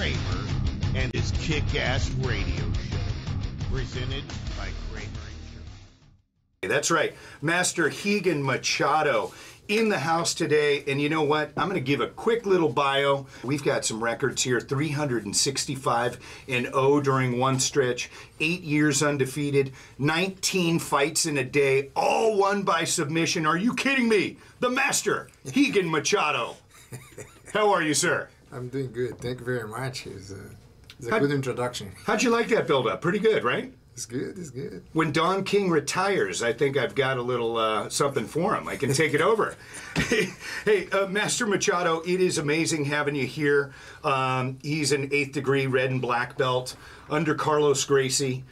Kremer and his kick-ass radio show, presented by Kremer Insurance. That's right, Master Rigan Machado in the house today, and you know what? I'm going to give a quick little bio. We've got some records here: 365-0 during one stretch, 8 years undefeated, 19 fights in a day, all won by submission. Are you kidding me? The Master Rigan Machado. How are you, sir? I'm doing good. Thank you very much. It's a good introduction. How'd you like that build-up? Pretty good, right? It's good. It's good. When Don King retires, I think I've got a little something for him. I can take it over. Hey, Master Machado, it is amazing having you here. He's an 8th degree red and black belt under Carlos Gracie.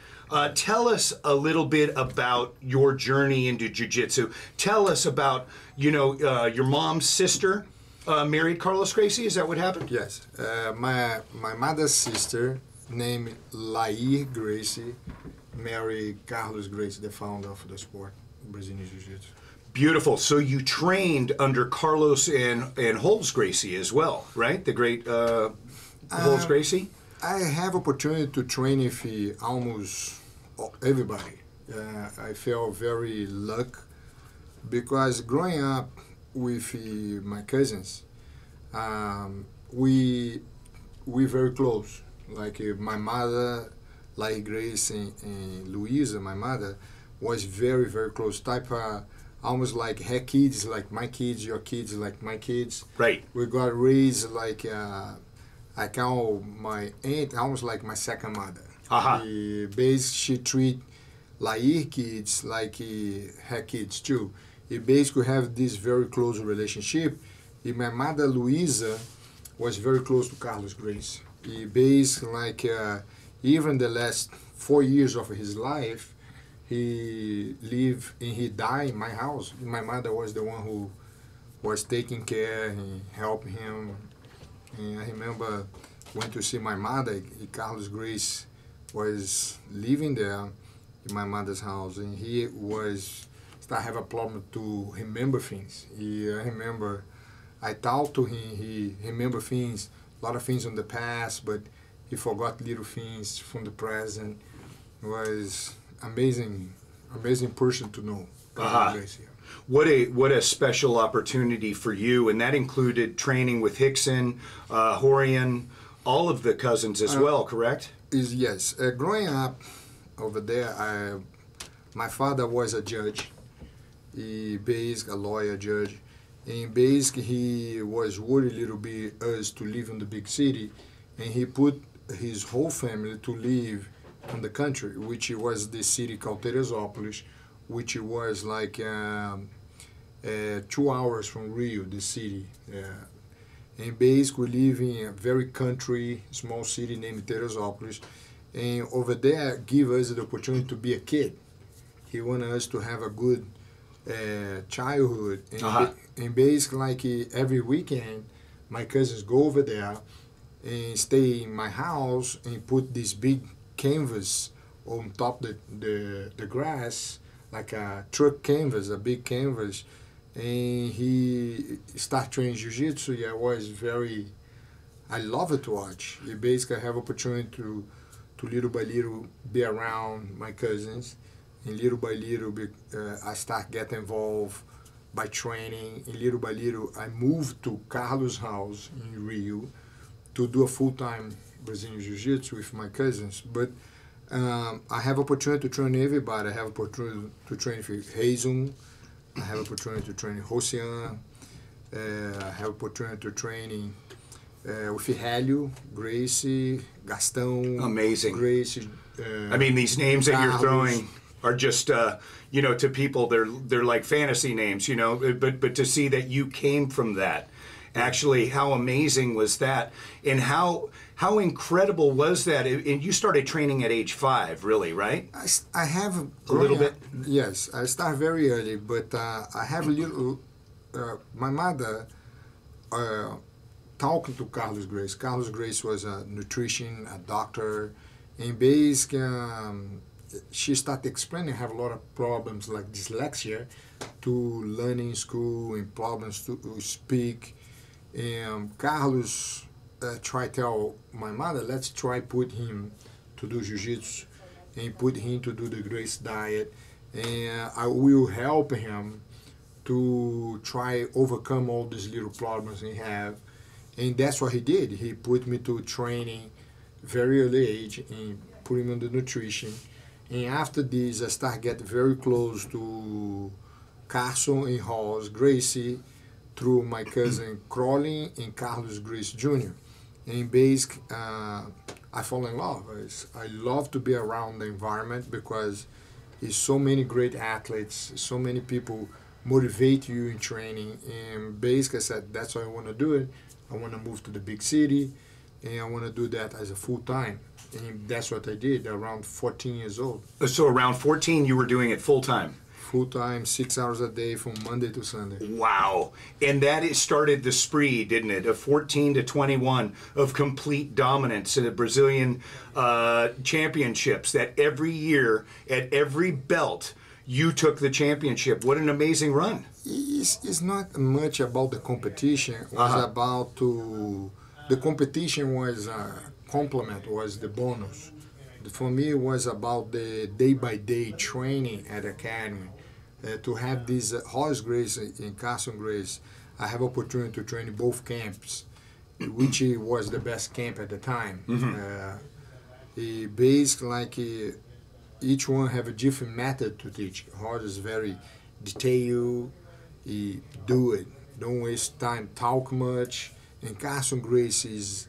Tell us a little bit about your journey into jiu-jitsu. Tell us about, your mom's sister married Carlos Gracie. Is that what happened? Yes. My mother's sister, named Gracie, married Carlos Gracie, the founder of the sport, Brazilian Jiu-Jitsu. Beautiful. So you trained under Carlos and Holmes Gracie as well, right? The great Holmes Gracie? I have opportunity to train with almost everybody. I felt very lucky because growing up with my cousins, we very close. Like my mother, like Grace and Louisa, my mother, was very, very close. Type almost like her kids, like my kids, your kids, like my kids. Right. We got raised like I call my aunt almost like my second mother. She treat Lair kids like her kids too. We basically have this very close relationship. My mother Louisa was very close to Carlos Gracie. He based like even the last 4 years of his life, he lived and he died in my house. My mother was the one who was taking care and helping him. And I remember went to see my mother. Carlos Gracie was living there in my mother's house, and he was start have a problem to remember things. I remember I talked to him. He remember things. A lot of things from the past, but he forgot little things from the present. It was amazing person to know. What a special opportunity for you, and that included training with Rickson, Horian, all of the cousins as well, correct? Yes. Growing up over there, my father was a judge. He basically a lawyer judge. And basically he was worried a little bit us to live in the big city, and he put his whole family to live in the country, which was the city called Teresópolis, which was like 2 hours from Rio, the city. And basically live in a very country, small city named Teresópolis. And over there give us the opportunity to be a kid. He wanted us to have a good childhood, and basically like every weekend my cousins go over there and stay in my house and put this big canvas on top the grass, like a truck canvas, a big canvas, and he start training jiu-jitsu. I love it to watch. You basically have opportunity to little by little be around my cousins. And little by little, I start getting involved by training. And little by little, I moved to Carlos' house in Rio to do a full-time Brazilian Jiu-Jitsu with my cousins. But I have opportunity to train everybody. I have opportunity to train with Rickson. I have opportunity to train Hosian. I have opportunity to train with Hélio, Gracie, Gastão. Amazing. Gracie. I mean, these names that you're Carlos. throwing are just, to people, they're like fantasy names, but to see that you came from that, actually, how amazing was that? And how incredible was that? And you started training at age 5, really, right? I have a little bit. Yes, I start very early, but I have a little. My mother talking to Carlos Gracie. Carlos Gracie was a nutrition, a doctor, and basically she started explaining I have a lot of problems like dyslexia to learning in school and problems to speak. And Carlos try tell my mother, let's try put him to do jiu-jitsu and put him to do the Gracie diet, and I will help him to try overcome all these little problems he have. And that's what he did. He put me to training very early age and put him on the nutrition. And after this, I start getting very close to Carson and Hall's Gracie through my cousin Crowley and Carlos Gracie Jr. And basically, I fall in love. I love to be around the environment because there's so many great athletes, so many people motivate you in training. And basically, I said, that's why I want to do it. I want to move to the big city, and I want to do that as a full-time. And that's what I did around 14 years old. So around 14, you were doing it full-time? Full-time, 6 hours a day from Monday to Sunday. Wow. And that started the spree, didn't it, of 14 to 21 of complete dominance in the Brazilian championships, that every year, at every belt, you took the championship. What an amazing run. It's not much about the competition. It was about the competition was a complement, was the bonus. For me, it was about the day-by-day training at academy. To have this Horse Grace and Carson Grace, I have opportunity to train in both camps, which was the best camp at the time. Basically, like each one have a different method to teach. Horse is very detailed. Do it. Don't waste time. Talk much. And Carson Grace is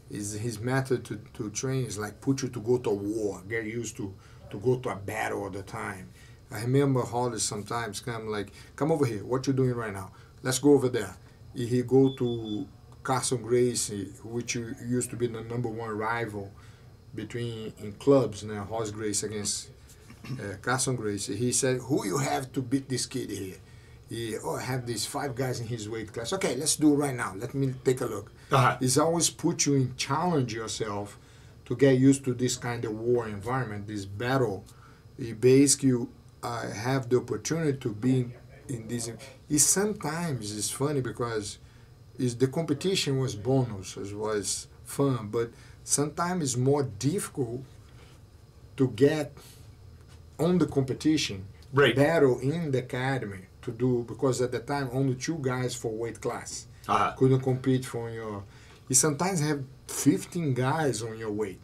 his method to train is like put you to go to a war. Get used to go to a battle all the time. I remember Hollis sometimes come over here. What you doing right now? Let's go over there. He go to Carson Gracie, which used to be the #1 rival between in clubs now. Horse Grace against Carson Gracie. He said, "Who you have to beat this kid here?" I have these 5 guys in his weight class. Okay, let's do it right now. Let me take a look. It's always put you in challenge yourself to get used to this kind of war environment, this battle. Basically, I have the opportunity to be in this. Sometimes it's funny because the competition was bonus, it was fun, but sometimes it's more difficult to get on the competition, battle in the academy to do, because at the time only 2 guys for weight class couldn't compete for your. You sometimes have 15 guys on your weight,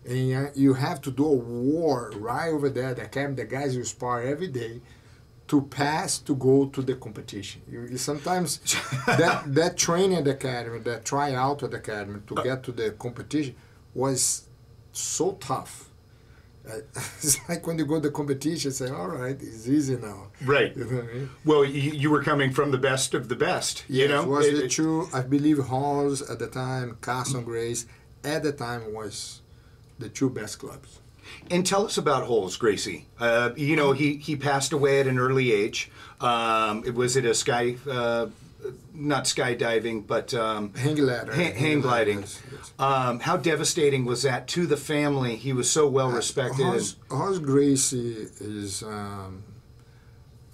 and you have to do a war right over there. The guys you spar every day to pass to go to the competition. You sometimes that training at the academy, that tryout at the academy to get to the competition was so tough. It's like when you go to the competition, say, all right, it's easy now. Right. You know what I mean? Well, you were coming from the best of the best, you know? It was the true, I believe Halls at the time, Carson Grace, at the time was the 2 best clubs. And tell us about Halls, Gracie. You know, he passed away at an early age. Was it a not skydiving, but hang ladder. Hang gliding. Yes. How devastating was that to the family? He was so well respected. Horse Gracie is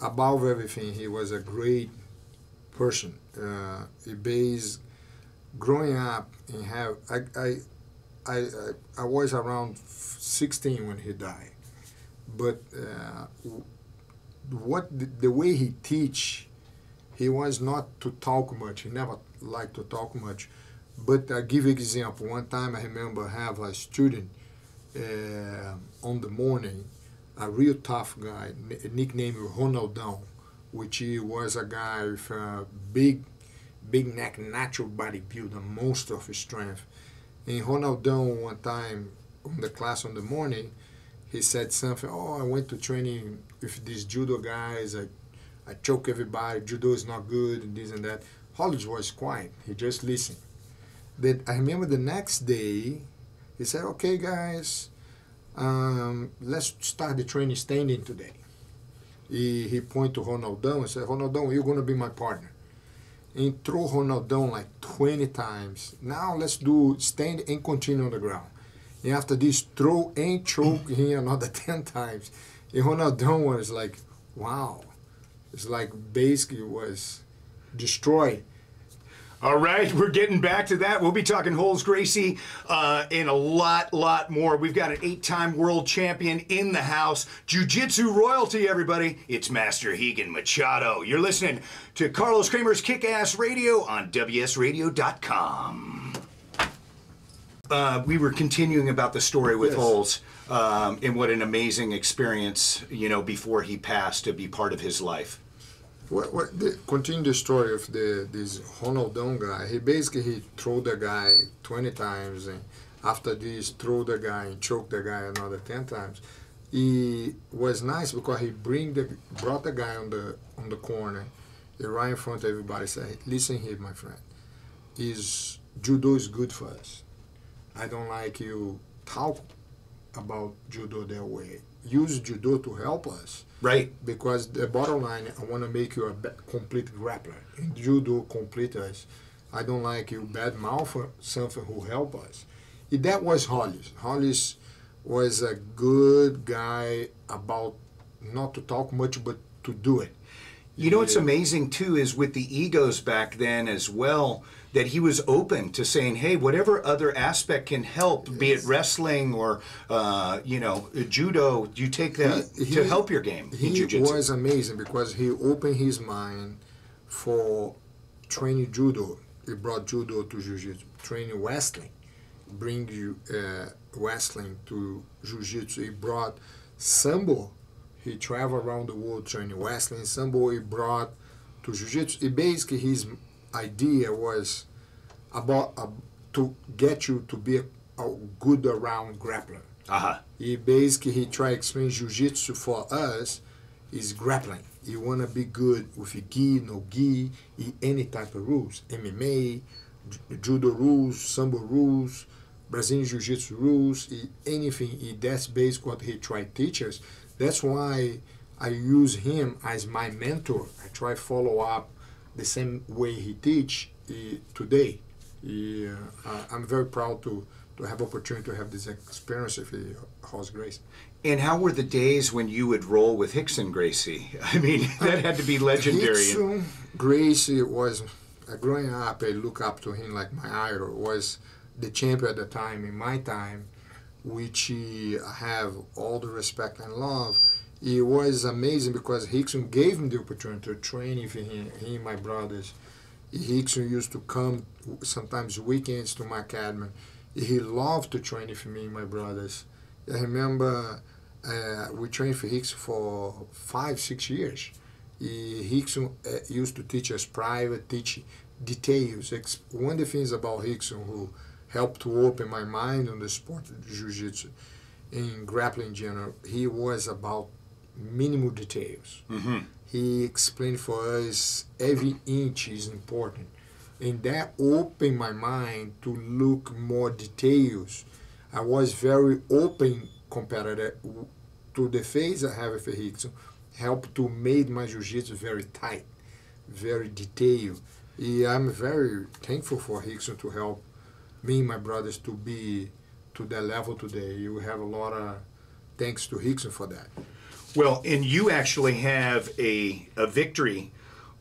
above everything. He was a great person. Growing up and I was around 16 when he died, but the way he teach. He was not to talk much. He never liked to talk much. But I give you an example. One time I remember have a student on the morning, a real tough guy, nicknamed Ronaldão, which he was a guy with a big neck, natural body build, a monster of strength. And Ronaldão one time on the class on the morning, he said something, I went to training with these judo guys, I choke everybody, judo is not good, and this and that. Hollis was quiet. He just listened. Then I remember the next day, he said, okay, guys, let's start the training standing today. He pointed to Ronaldão and said, Ronaldão, you're going to be my partner. And throw Ronaldão like 20 times. Now let's do stand and continue on the ground. And after this, throw and choke him another 10 times. And Ronaldão was like, wow. It's like basically was destroyed. All right, we're getting back to that. We'll be talking Holes Gracie and a lot more. We've got an 8-time world champion in the house. Jiu-jitsu royalty, everybody. It's Master Rigan Machado. You're listening to Carlos Kremer's Kick-Ass Radio on WSRadio.com. We were continuing about the story with Holes and what an amazing experience, before he passed to be part of his life. Continue the story of this Ronaldão guy. He threw the guy 20 times, and after this threw the guy and choked the guy another 10 times. He was nice because he brought the guy on the corner, right in front of everybody. Said, "Listen here, my friend. Judo is good for us. I don't like you talk about judo that way. Use judo to help us." Right. Because the bottom line, I want to make you a complete grappler. In judo, complete us. I don't like you bad mouth something who help us. That was Hollis. Hollis was a good guy about not to talk much, but to do it. What's amazing, too, is with the egos back then as well, that he was open to saying, hey, whatever other aspect can help, be it wrestling or, judo, you take that to help your game in jiu-jitsu. He was amazing because he opened his mind for training judo. He brought judo to jiu-jitsu. Training wrestling, bring you wrestling to jiu-jitsu. He brought sambo. He traveled around the world training wrestling. Sambo he brought to jiu-jitsu. Basically, his idea was about to get you to be a good around grappler. He tried to explain jiu-jitsu for us is grappling. You want to be good with a gi, no gi, any type of rules. MMA, judo rules, sambo rules, Brazilian jiu-jitsu rules, anything. That's basically what he tried to teach us. That's why I use him as my mentor. I try to follow up the same way he teach today. I'm very proud to have opportunity to have this experience with Holes Gracie. And how were the days when you would roll with Rickson Gracie? I mean, that had to be legendary. Rickson Gracie was, growing up, I look up to him like my idol, was the champion at the time, in my time, which I have all the respect and love. It was amazing because Rickson gave him the opportunity to train with him and my brothers. Rickson used to come sometimes weekends to my academy. He loved to train with me and my brothers. I remember we trained for Rickson for 5-6 years. Rickson used to teach us private, teach details. One of the things about Rickson who helped to open my mind on the sport of jiu-jitsu and grappling in general, he was about minimal details. Mm-hmm. He explained for us every inch is important. And that opened my mind to look more details. I was very open compared to the phase I have with Rickson, helped to make my jiu-jitsu very tight, very detailed. I'm very thankful for Rickson to help me and my brothers to be to that level today. You have a lot of thanks to Rickson for that. Well, and you actually have a victory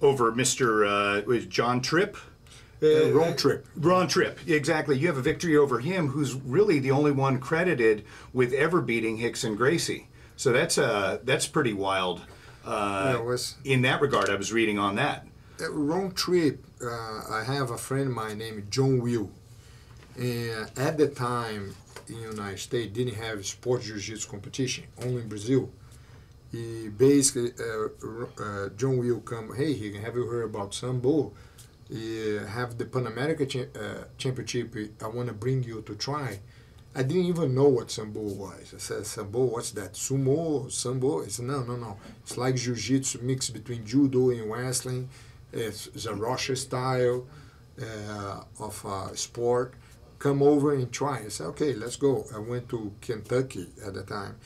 over Mr. John Tripp? Ron Tripp. Ron Tripp, exactly. You have a victory over him, who's really the only one credited with ever beating Rickson Gracie. So that's pretty wild. In that regard, I was reading on that. Ron Tripp, I have a friend of mine named John Will. And at the time, in the United States, didn't have sports jiu-jitsu competition, only in Brazil. He basically, John Will come, hey, have you heard about Sambo? Have the Pan American Championship, I want to bring you to try. I didn't even know what Sambo was. I said, Sambo, what's that? Sumo, Sambo? He said, no. It's like jiu-jitsu mixed between judo and wrestling. It's a Russia style of sport. Come over and try. I said, okay, let's go. I went to Kentucky at the time.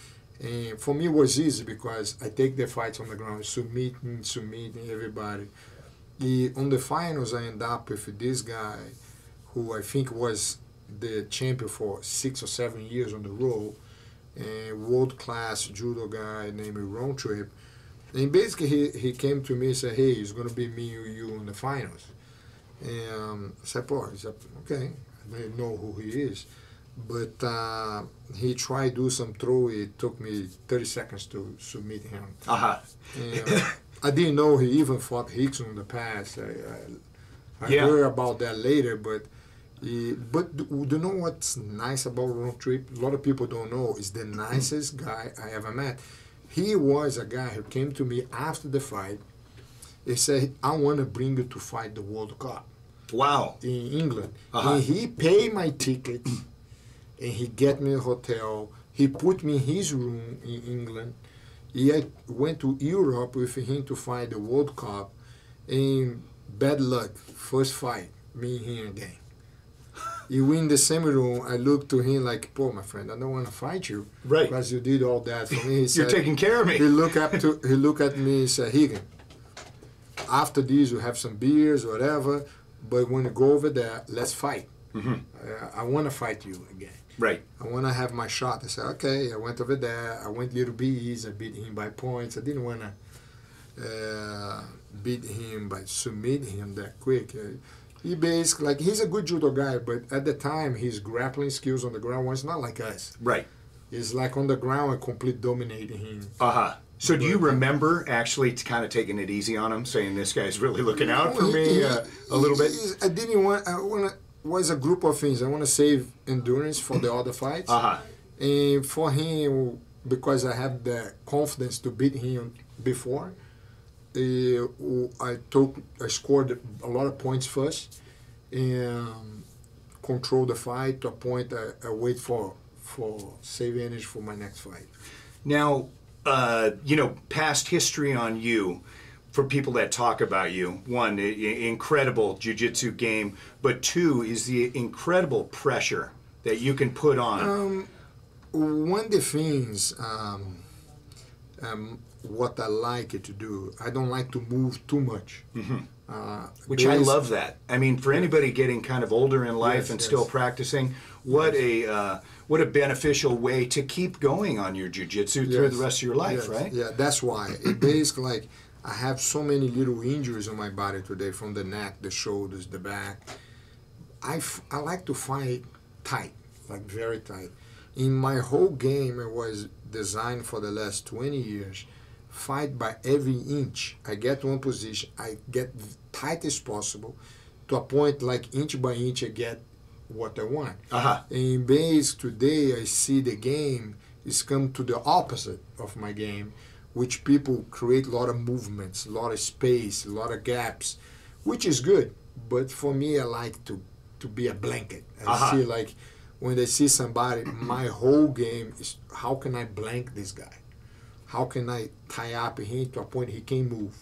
And for me, it was easy because I take the fights on the ground, submitting everybody. On the finals, I end up with this guy who I think was the champion for 6 or 7 years on the road, a world-class judo guy named Ron Tripp. And basically, he came to me and said, hey, it's going to be me or you in the finals. And I said, "Boy," he said, "Okay." I didn't know who he is. But he tried to do some throw. It took me 30 seconds to submit him. Uh-huh. And, I didn't know he even fought Rickson in the past. I heard about that later, but do you know what's nice about Road Trip? A lot of people don't know. Is the nicest guy I ever met. He was a guy who came to me after the fight. He said, "I want to bring you to fight the World Cup." Wow. In England. Uh-huh. And he paid my ticket, and he get me a hotel. He put me in his room in England. I went to Europe with him to fight the World Cup. And bad luck, first fight, me and him again. He win the same room. I looked to him like, "Poor my friend, I don't want to fight you, right? Because you did all that for me." He said, "You're taking care of me." He looked at me and said, "Rigan, after this we have some beers, whatever. But when you go over there, let's fight. Mm-hmm. I want to fight you again. Right. I want to have my shot." I said, "Okay." I went over there. I went a little bit easy. I beat him by points. I didn't want to beat him by submit him that quick. He basically, like, he's a good judo guy, but at the time, his grappling skills on the ground was not like us. Right. It's like on the ground, I complete dominating him. Uh-huh. So do you remember actually kind of taking it easy on him, saying this guy's really looking out for me a little bit? I didn't want. I want to. Was a group of things. I want to save endurance for the other fights. Uh-huh. And for him, because I have the confidence to beat him before, I scored a lot of points first, and control the fight to a point I wait for save energy for my next fight. Now, past history on you, for people that talk about you, one, incredible jiu-jitsu game, but two is the incredible pressure that you can put on. One of the things, what I like to do, I don't like to move too much. Mm-hmm. Which I love that. I mean, for anybody getting kind of older in life and still practicing, what a beneficial way to keep going on your jiu-jitsu through the rest of your life, right? Yeah, that's why. It basically, like, I have so many little injuries on my body today, from the neck, the shoulders, the back. I like to fight tight, like very tight. In my whole game, it was designed for the last 20 years, fight by every inch. I get one position, I get tight as possible, to a point like inch by inch I get what I want. Uh-huh. In base today, I see the game is come to the opposite of my game, which people create a lot of movements, a lot of space, a lot of gaps, which is good. But for me, I like to be a blanket. I see, like, when they see somebody, my whole game is how can I blank this guy? How can I tie up him to a point he can't move?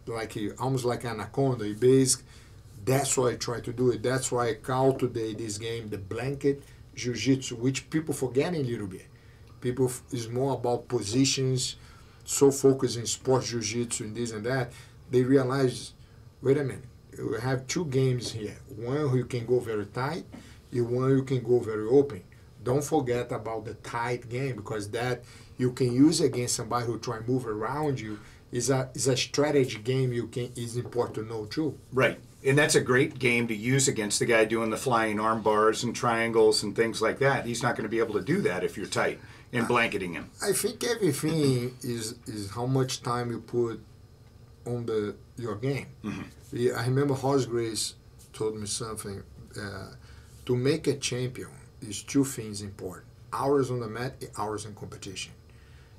Like almost like anaconda. That's why I try to do it. That's why I call today this game the blanket jiu-jitsu, which people forget a little bit. People is more about positions, so focused in sports jiu-jitsu and this and that. They realize, wait a minute, we have two games here. One who you can go very tight, and one you can go very open. Don't forget about the tight game, because that you can use against somebody who try to move around you. Is a strategy game is important to know too. Right. And that's a great game to use against the guy doing the flying arm bars and triangles and things like that. He's not going to be able to do that if you're tight and blanketing him. I think everything is how much time you put on your game. Mm-hmm. I remember Horse Grace told me something. To make a champion is two things important: hours on the mat, hours in competition.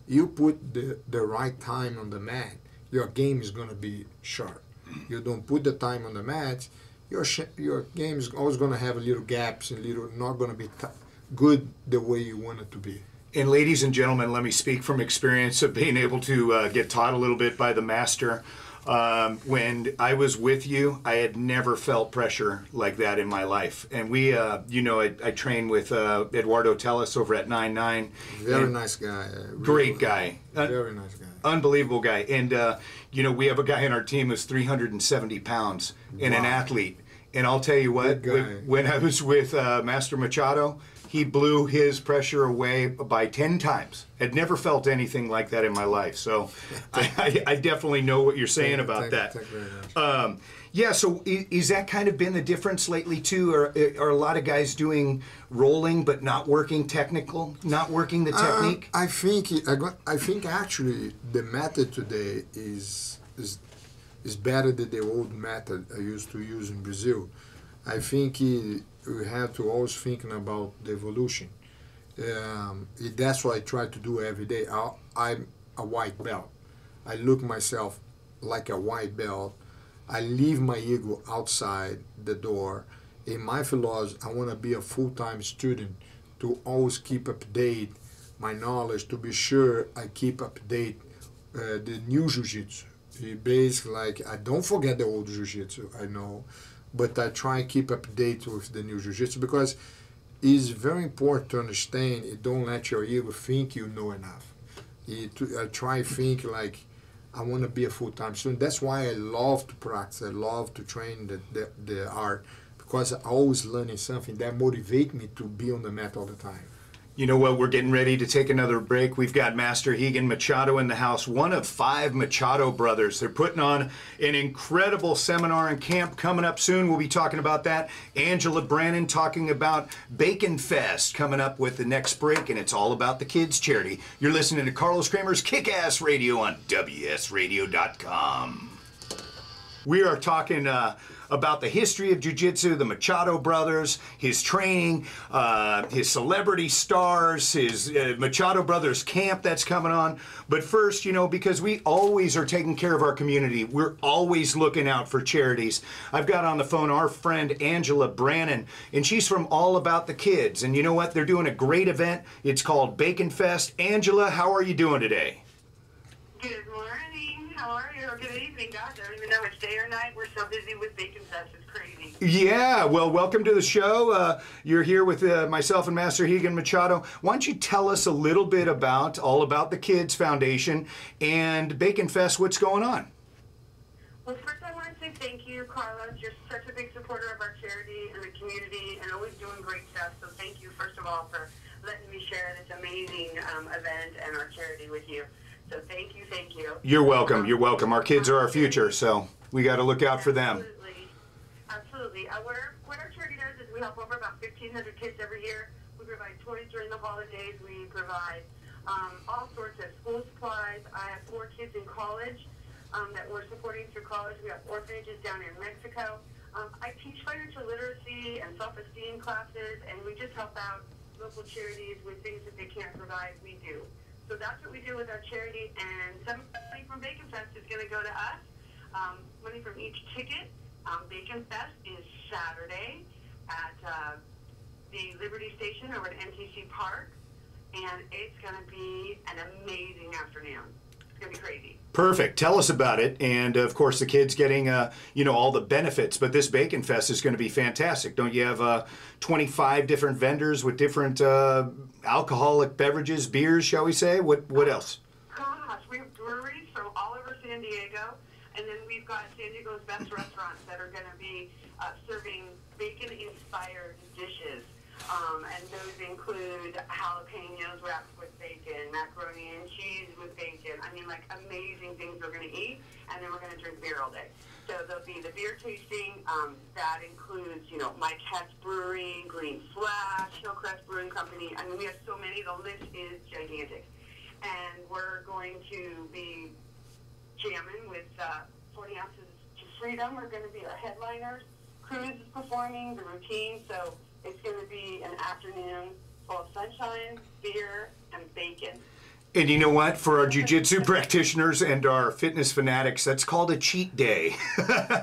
You put the right time on the mat, your game is going to be sharp. You don't put the time on the mat, your game is always going to have a little gaps and not going to be good the way you want it to be. And ladies and gentlemen, let me speak from experience of being able to get taught a little bit by the master. When I was with you, I had never felt pressure like that in my life. And we, I trained with Eduardo Tellis over at 9-9. Very nice guy. Great guy. Very nice guy. Unbelievable guy. And, we have a guy in our team who's 370 pounds and an athlete. And I'll tell you what, when I was with Master Machado, he blew his pressure away by 10 times. Had never felt anything like that in my life. So I definitely know what you're saying about that. Thank you very much. Yeah, so is that kind of been the difference lately too? Are a lot of guys doing rolling but not working not working the technique? I think actually the method today is better than the old method I used to use in Brazil. I think we have to always thinking about the evolution. That's what I try to do every day. I'm a white belt. I look myself like a white belt. I leave my ego outside the door. In my philosophy, I want to be a full-time student to always keep update my knowledge, to be sure I keep update the new jiu-jitsu. Basically, like, I don't forget the old jiu-jitsu, I know, but I try and keep update with the new jiu-jitsu because it's very important to understand, don't let your ego think you know enough. I try to think like, I want to be a full-time student. That's why I love to practice. I love to train the art because I'm always learning something that motivates me to be on the mat all the time. You know what? We're getting ready to take another break. We've got Master Rigan Machado in the house, one of 5 Machado brothers. They're putting on an incredible seminar and camp coming up soon. We'll be talking about that. Angela Brannon talking about Bacon Fest coming up with the next break, and it's all about the kids' charity. You're listening to Carlos Kremer's Kick-Ass Radio on WSRadio.com. We are talking about the history of jiu-jitsu, the Machado brothers, his training, his celebrity stars, his Machado brothers camp that's coming on. But first, you know, because we always are taking care of our community, we're always looking out for charities. I've got on the phone our friend Angela Brannon, and she's from All About the Kids. And you know what? They're doing a great event. It's called Bacon Fest. Angela, how are you doing today? Good morning. How are you? Or good evening. Gosh, I don't even know which day or night. We're so busy with Bacon Fest. It's crazy. Yeah, well, welcome to the show. You're here with myself and Master Rigan Machado. Why don't you tell us a little bit about All About the Kids Foundation and Bacon Fest, what's going on? Well, first I want to say thank you, Carlos. You're such a big supporter of our charity and the community and always doing great stuff. So thank you, first of all, for letting me share this amazing event and our charity with you. So thank you, thank you. You're welcome. You're welcome. Our kids are our future, so we got to look out for them. Absolutely. Absolutely. What our charity does is we help over about 1,500 kids every year. We provide toys during the holidays. We provide all sorts of school supplies. I have 4 kids in college that we're supporting through college. We have orphanages down in Mexico. I teach financial literacy and self-esteem classes, and we just help out local charities with things that they can't provide. We do. So that's what we do with our charity, and some money from Bacon Fest is going to go to us. Money from each ticket. Bacon Fest is Saturday at the Liberty Station over at MTC Park, and it's going to be an amazing afternoon. It's going to be crazy. Perfect. Tell us about it, and of course the kids getting all the benefits. But this Bacon Fest is going to be fantastic. Don't you have 25 different vendors with different alcoholic beverages, beers, shall we say? What else? Gosh, we have breweries from all over San Diego, and then we've got San Diego's best restaurants that are going to be serving bacon-inspired dishes. And those include jalapenos wrapped with bacon, macaroni and cheese with bacon. I mean, like, amazing things we're going to eat, and then we're going to drink beer all day. So there'll be the beer tasting. That includes, Mike Hess Brewery, Green Flash, Hillcrest Brewing Company. I mean, we have so many. The list is gigantic. And we're going to be jamming with 40 Ounces to Freedom. We're going to be our headliners. Cruz is performing, the routine. So it's going to be an afternoon full of sunshine, beer, and bacon. And you know what? For our jiu-jitsu practitioners and our fitness fanatics, that's called a cheat day.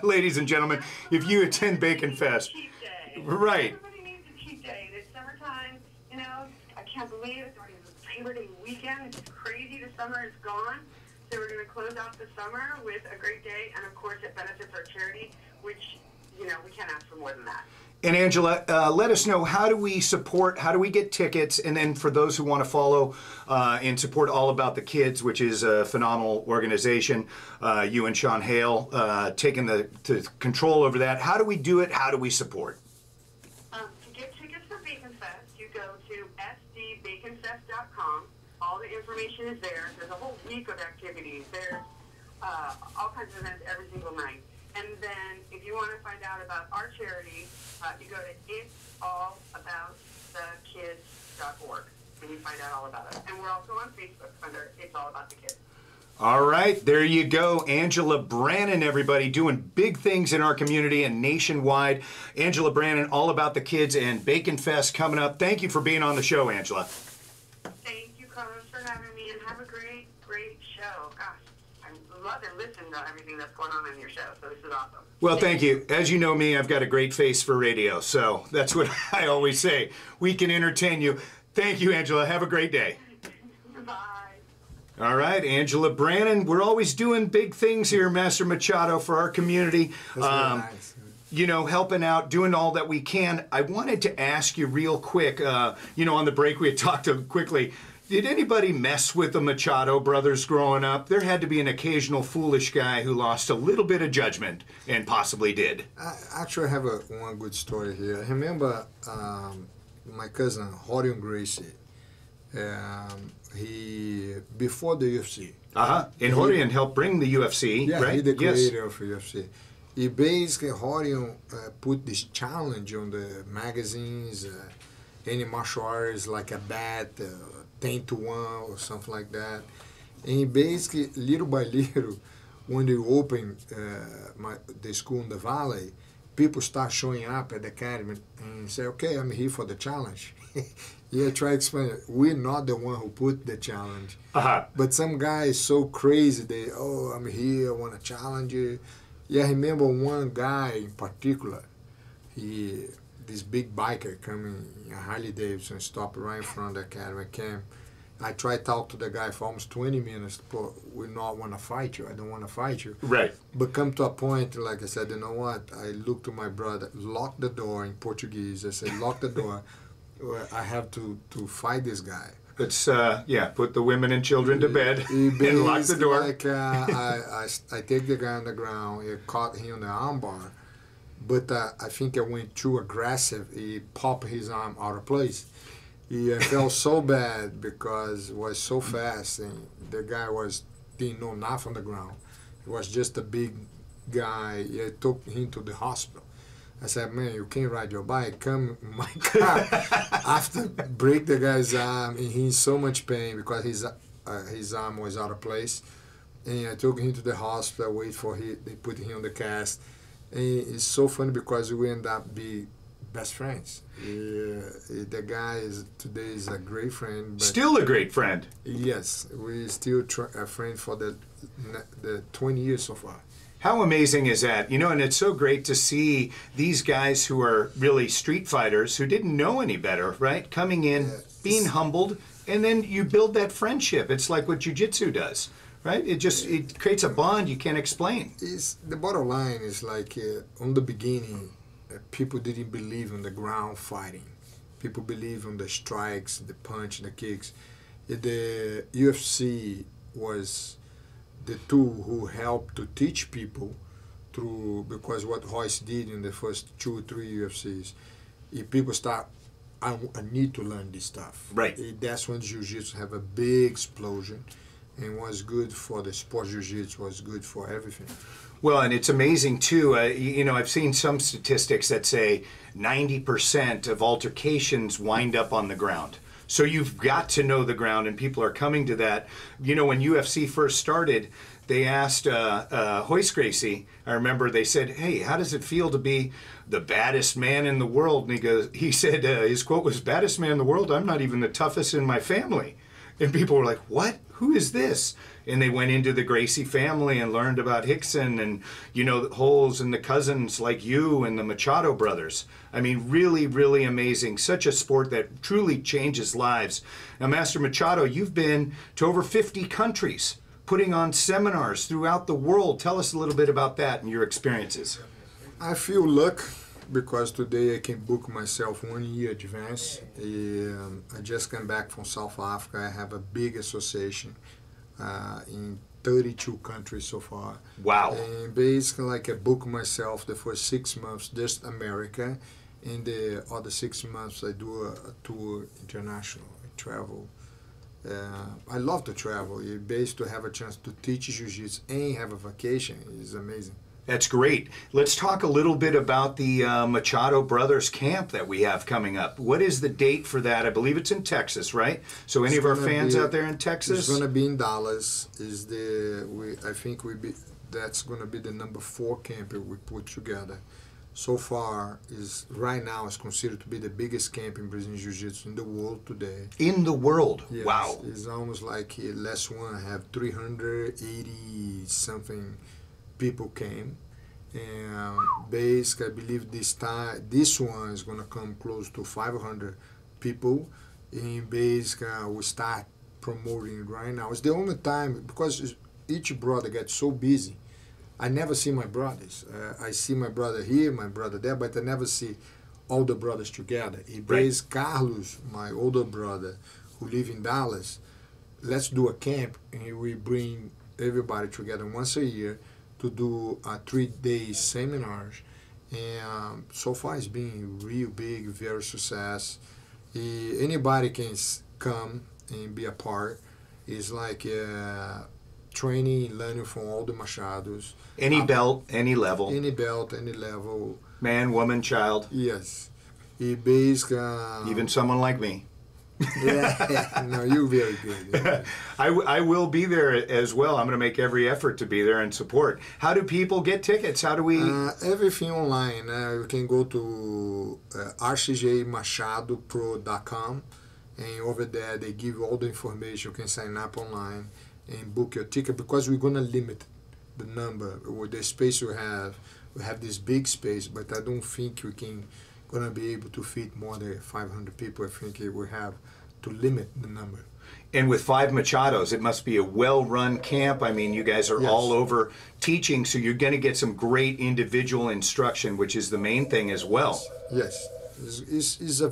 Ladies and gentlemen, if you attend Bacon Fest. Cheat day. Right. Everybody needs a cheat day. It's summertime, I can't believe it. It's already Labor Day weekend. It's crazy. The summer is gone. So we're going to close out the summer with a great day. And, of course, it benefits our charity, which, we can't ask for more than that. And Angela, let us know, how do we get tickets? And then for those who want to follow and support All About the Kids, which is a phenomenal organization, you and Sean Hale taking the control over that. How do we do it? How do we support? To get tickets for Bacon Fest, you go all the information is there. There's a whole week of activities. There's all kinds of events every single night. And then if you want to find out about our charity, you go to it'sallaboutthekids.org and you find out all about us. And we're also on Facebook under It's All About the Kids. All right, there you go. Angela Brannon, everybody, doing big things in our community and nationwide. Angela Brannon, all about the kids, and Bacon Fest coming up. Thank you for being on the show, Angela. Thank you, Carlos, for having me, and have a great, great show. Gosh, I love and listen to everything that's going on in your show, so this is awesome. Well, thank you. As you know me, I've got a great face for radio, so that's what I always say. We can entertain you. Thank you, Angela. Have a great day. Bye. All right, Angela Brannon. We're always doing big things here, Master Machado, for our community. That's really nice. You know, helping out, doing all that we can. I wanted to ask you real quick, you know, on the break we had talked quickly, did anybody mess with the Machado brothers growing up? There had to be an occasional foolish guy who lost a little bit of judgment and possibly did. I actually have one good story here. I remember my cousin, Rigan Gracie. He, before the UFC. And Rigan helped bring the UFC, yeah, right? He's the creator of UFC. He basically, Rigan put this challenge on the magazines, any martial arts like a bet, 10-1 or something like that. And he basically, little by little, when they opened the school in the Valley, people start showing up at the academy and say, okay, I'm here for the challenge. Yeah, try to explain it. We're not the one who put the challenge. But some guy is so crazy, I'm here, I want to challenge you. Yeah, I remember one guy in particular, this big biker coming in a Harley Davidson, stopped right in front of the academy camp. I tried to talk to the guy for almost 20 minutes, but we not want to fight you. I don't want to fight you. Right. But come to a point, like I said, you know what? I looked to my brother, lock the door in Portuguese. I said, lock the door. I have to fight this guy. Let's, put the women and children to bed and lock the door. Like, I take the guy on the ground, I caught him in the armbar, but I think I went too aggressive. He popped his arm out of place. He felt so bad because it was so fast, and the guy didn't know nothing on the ground. It was just a big guy. I took him to the hospital. I said, man, you can't ride your bike. Come in my car. After break the guy's arm, and he's in so much pain because his arm was out of place. And I took him to the hospital, wait for him. They put him on the cast. And it's so funny because we end up being best friends. The guy today is a great friend. But still a great friend. Yes, we still a friend for the 20 years so far. How amazing is that? You know, and it's so great to see these guys who are really street fighters who didn't know any better, right? Coming in, being humbled, and then you build that friendship. It's like what jiu-jitsu does, right? It creates a bond you can't explain. The bottom line is like, on the beginning, people didn't believe in the ground fighting. People believe in the strikes, the punch, the kicks. The UFC was the tool who helped to teach people through, because what Royce did in the first 2 or 3 UFCs, if people start, I need to learn this stuff. Right. That's when jiu-jitsu have a big explosion, and was good for the sport. Jiu-jitsu was good for everything. Well, and it's amazing too. You know, I've seen some statistics that say 90% of altercations wind up on the ground. So you've got to know the ground, and people are coming to that. You know, when UFC first started, they asked Royce Gracie, I remember they said, hey, how does it feel to be the baddest man in the world? And he said, his quote was, baddest man in the world? I'm not even the toughest in my family. And people were like, what? Who is this? And they went into the Gracie family and learned about Rickson and, you know, Holes and the cousins like you and the Machado brothers. I mean, really, really amazing. Such a sport that truly changes lives. Now, Master Machado, you've been to over 50 countries, putting on seminars throughout the world. Tell us a little bit about that and your experiences. I feel lucky because today I can book myself 1 year advance. I just came back from South Africa. I have a big association in 32 countries so far. Wow. And basically, like, I book myself the first 6 months, just America. In the other 6 months, I do a tour international. I travel I love to travel. Based to have a chance to teach jiu-jitsu and have a vacation is amazing. That's great. Let's talk a little bit about the Machado Brothers camp that we have coming up. What is the date for that? I believe it's in Texas, right? So any of our fans out there in Texas? It's going to be in Dallas. I think that's going to be the number 4 camp we put together. So far, right now is considered to be the biggest camp in Brazilian Jiu-Jitsu in the world today. In the world? Yes, wow. It's almost like last one have 380 something people came, and basically I believe this one is going to come close to 500 people, and basically we start promoting right now. It's the only time, because each brother gets so busy, I never see my brothers. I see my brother here, my brother there, but I never see all the brothers together. Right. Carlos, my older brother, who live in Dallas, let's do a camp, and we bring everybody together once a year to do 3-day seminars, and so far it's been real big, very success. Anybody can come and be a part. It's like training, learning from all the Machados. Any belt, any level. Any belt, any level. Man, woman, child. Yes. Basically, even someone like me. Yeah, no, you're very good. I will be there as well. I'm going to make every effort to be there and support. How do people get tickets? How do we? Everything online. You can go to rcjmachadopro.com, and over there they give you all the information. You can sign up online and book your ticket, because we're going to limit the number with the space we have. We have this big space, but I don't think we can going to be able to fit more than 500 people. I think we have to limit the number. And with 5 Machados, it must be a well-run camp. I mean, you guys are Yes. all over teaching, so you're going to get some great individual instruction, which is the main thing as well. Yes, it's a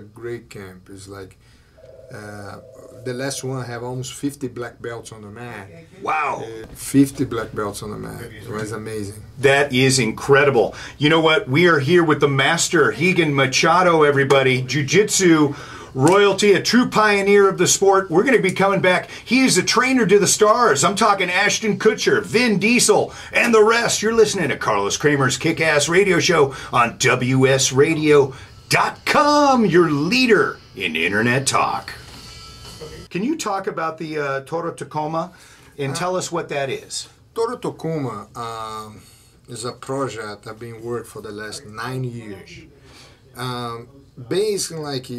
great camp. It's like the last one have almost 50 black belts on the mat. Wow. 50 black belts on the mat. It was amazing. That is incredible. You know what? We are here with the master, Rigan Machado, everybody. Jiu-jitsu royalty, a true pioneer of the sport. We're going to be coming back. He is a trainer to the stars. I'm talking Ashton Kutcher, Vin Diesel, and the rest. You're listening to Carlos Kremer's Kick-Ass Radio Show on WSRadio.com, your leader in Internet talk. Can you talk about the Toro Tacoma and tell us what that is? Toro Tacoma is a project I've been working for the last 9 years. Basically, like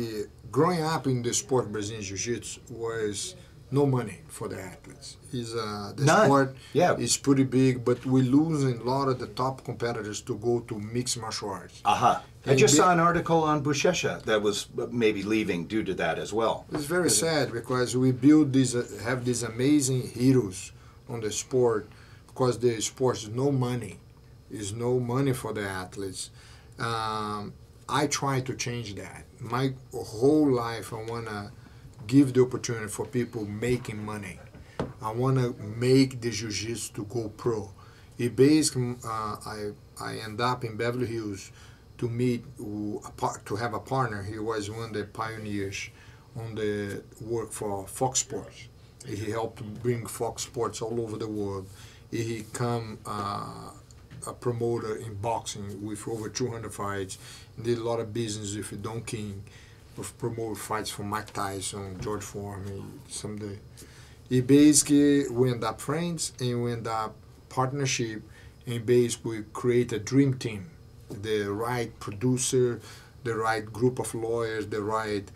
growing up in the sport of Brazilian Jiu-Jitsu was no money for the athletes. The sport is pretty big, but we're losing a lot of the top competitors to go to mixed martial arts. I just saw an article on Buchecha that was maybe leaving due to that as well. It's very sad, because we have these amazing heroes on the sport, because the sport is no money. There's no money for the athletes. I try to change that. My whole life I want to give the opportunity for people making money. I want to make the jiu-jitsu to go pro. It basically, I end up in Beverly Hills to to have a partner. He was one of the pioneers on the work for Fox Sports. He helped bring Fox Sports all over the world. He became a promoter in boxing with over 200 fights. He did a lot of business with Don King, with promoted fights for Mike Tyson, George Foreman, someday. We end up friends, and we end up partnership, and basically create a dream team. The right producer, the right group of lawyers, the right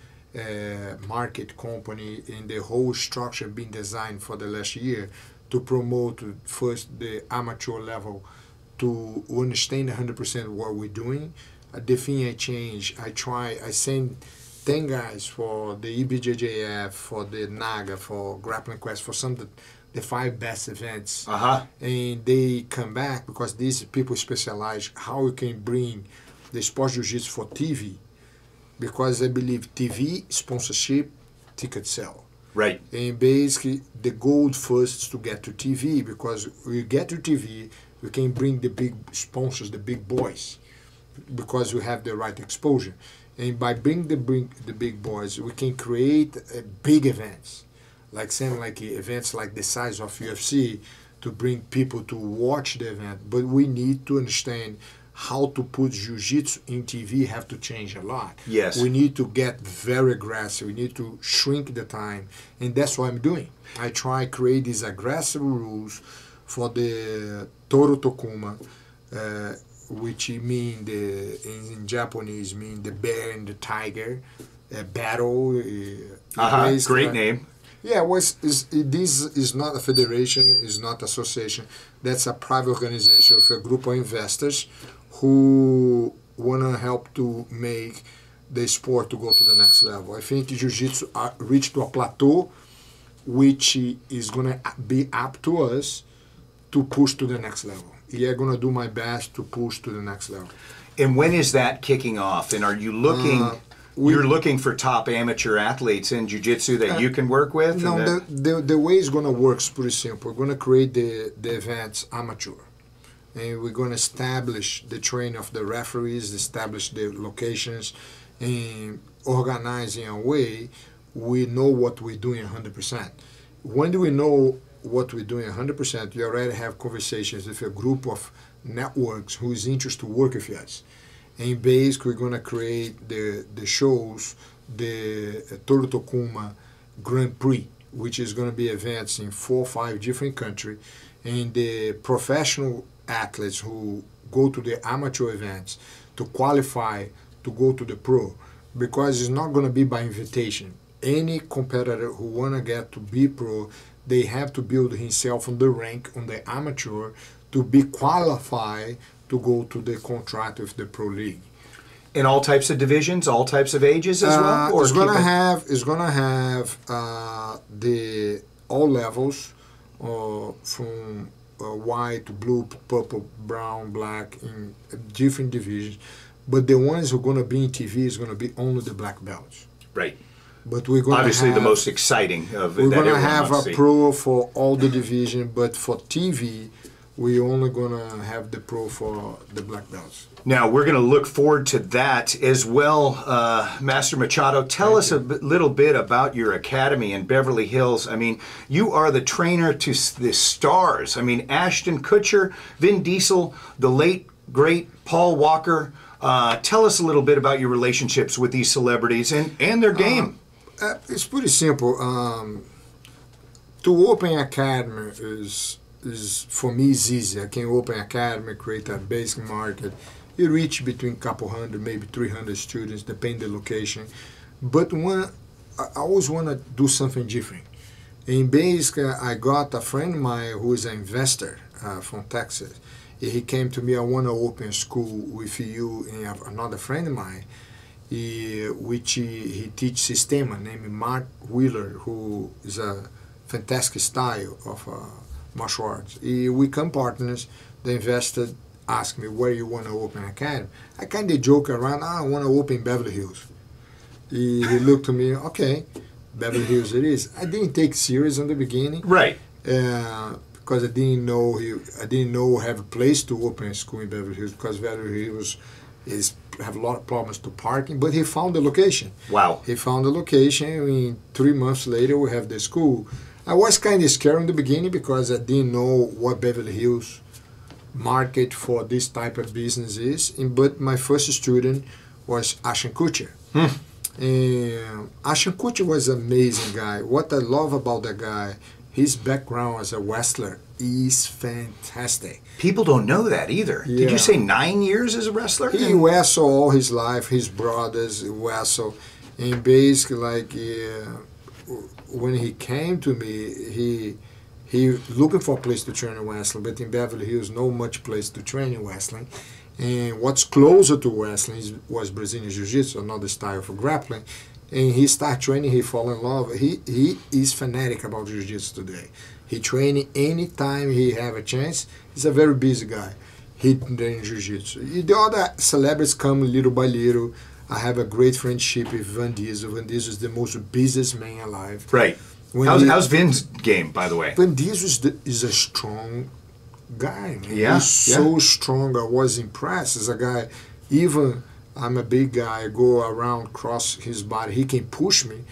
market company, and the whole structure being designed for the last year to promote first the amateur level to understand 100% what we're doing. The thing I change, I send 10 guys for the EBJJF, for the NAGA, for Grappling Quest, for some of the 5 best events. And they come back because these people specialize how we can bring the sports jiu-jitsu for TV. Because I believe TV, sponsorship, ticket sell. Right. And basically, the goal first is to get to TV, because we get to TV, we can bring the big sponsors, the big boys, because we have the right exposure. And by bringing the big boys, we can create big events, like same like events like the size of UFC, to bring people to watch the event. But we need to understand how to put jiu-jitsu in TV have to change a lot. Yes. We need to get very aggressive. We need to shrink the time. And that's what I'm doing. I try create these aggressive rules for the Toro Tokuma, which mean in Japanese mean the bear and the tiger battle. Great name. Yeah, this is not a federation, it's not association. That's a private organization with a group of investors who want to help to make the sport to go to the next level. I think jiu-jitsu reached to a plateau which is going to be up to us to push to the next level. Yeah, I'm going to do my best to push to the next level. And when is that kicking off? And are you looking... You're looking for top amateur athletes in jiu-jitsu that you can work with? No, the way it's going to work is pretty simple. We're going to create the events amateur. And we're going to establish the training of the referees, establish the locations, and organize in a way we know what we're doing 100%. When do we know what we're doing 100%? We already have conversations with a group of networks who is interested to work with us. And basically, we're going to create the shows, the Toro Tokuma Grand Prix, which is going to be events in 4 or 5 different countries. And the professional athletes who go to the amateur events to qualify to go to the pro, because it's not going to be by invitation. Any competitor who want to get to be pro, they have to build himself on the rank on the amateur to be qualified to go to the contract with the pro league. In all types of divisions, all types of ages as well? Or it's gonna have the all levels, from white to blue, purple, brown, black, in different divisions. But the ones who are gonna be in TV is gonna be only the black belts. Right. But we're gonna obviously have, the most exciting of we're that gonna everyone have must a see. pro for all the division, but for TV, we're only gonna have the pro for the black belts. Now, we're going to look forward to that as well. Master Machado, tell us a little bit about your academy in Beverly Hills. I mean, you are the trainer to the stars. I mean, Ashton Kutcher, Vin Diesel, the late, great Paul Walker. Tell us a little bit about your relationships with these celebrities and their game. It's pretty simple. To open academy is for me is easy. I can open academy, create a basic market. You reach between a couple hundred, maybe 300 students, depending the location. But I always want to do something different. In basically, I got a friend of mine who is an investor from Texas. He came to me, I want to open a school with you and another friend of mine, which he teaches Sistema, named Mark Wheeler, who is a fantastic style of martial arts. We become partners. The investor asked me, where you want to open an academy? I kind of joke around, I want to open Beverly Hills. He looked at me, okay, Beverly Hills it is. I didn't take serious in the beginning. Right. Because I didn't know have a place to open a school in Beverly Hills, because Beverly Hills have a lot of problems to parking, but he found the location. Wow. He found the location, and 3 months later we have the school. I was kind of scared in the beginning because I didn't know what Beverly Hills market for this type of business is. But my first student was Ashton Kutcher. And Ashton Kutcher was an amazing guy. What I love about that guy, his background as a wrestler is fantastic. People don't know that either. Yeah. Did you say 9 years as a wrestler? He wrestled all his life. His brothers wrestled. And basically, when he came to me, he looking for a place to train in wrestling, but in Beverly Hills, no much place to train in wrestling. And what's closer to wrestling was Brazilian Jiu-Jitsu, another style for grappling. And he started training, he fell in love. He is fanatic about Jiu-Jitsu today. He trains anytime he have a chance. He's a very busy guy. He trains Jiu-Jitsu. The other celebrities come little by little. I have a great friendship with Vin Diesel. Vin Diesel is the most busiest man alive. Right. How's Vin's game, by the way? Vin Diesel is a strong guy. Man. Yeah. He's so strong. I was impressed as a guy. Even I'm a big guy. I go around, cross his body. He can push me.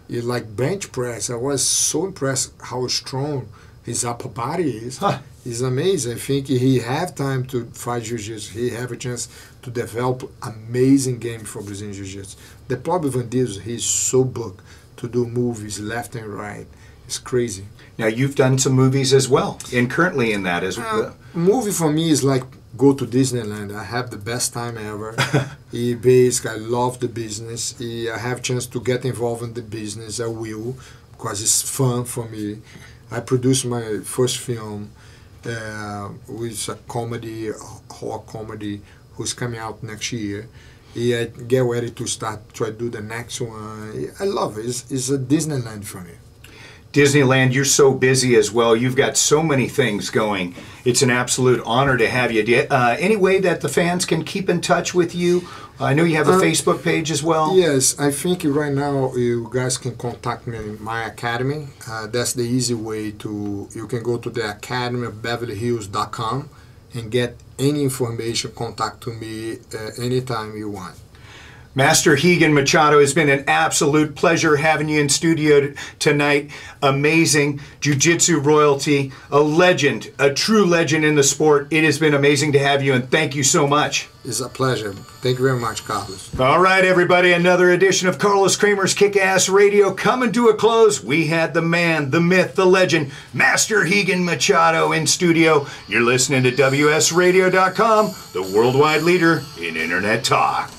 It's like bench press. I was so impressed how strong his upper body is. Huh. It's amazing. I think he have time to fight jiu-jitsu. He have a chance to develop amazing game for Brazilian jiu-jitsu. The problem with Vin Diesel, he's so booked to do movies left and right. It's crazy. Now, you've done some movies as well, and currently in that as well. Movie for me is like go to Disneyland. I have the best time ever. I love the business. I have chance to get involved in the business. I will, because it's fun for me. I produced my first film, with a comedy, horror comedy, who's coming out next year. I get ready to start, try to do the next one. I love it. It's a Disneyland for me. Disneyland, you're so busy as well. You've got so many things going. It's an absolute honor to have you. Any way that the fans can keep in touch with you? I know you have a Facebook page as well. Yes, I think right now you guys can contact me in my academy. That's the easy way to. You can go to the academy of BeverlyHills.com and get any information. Contact to me anytime you want. Master Rigan Machado, it's been an absolute pleasure having you in studio tonight. Amazing jiu-jitsu royalty, a legend, a true legend in the sport. It has been amazing to have you, and thank you so much. It's a pleasure. Thank you very much, Carlos. All right, everybody, another edition of Carlos Kremer's Kick-Ass Radio coming to a close. We had the man, the myth, the legend, Master Rigan Machado in studio. You're listening to WSRadio.com, the worldwide leader in Internet talk.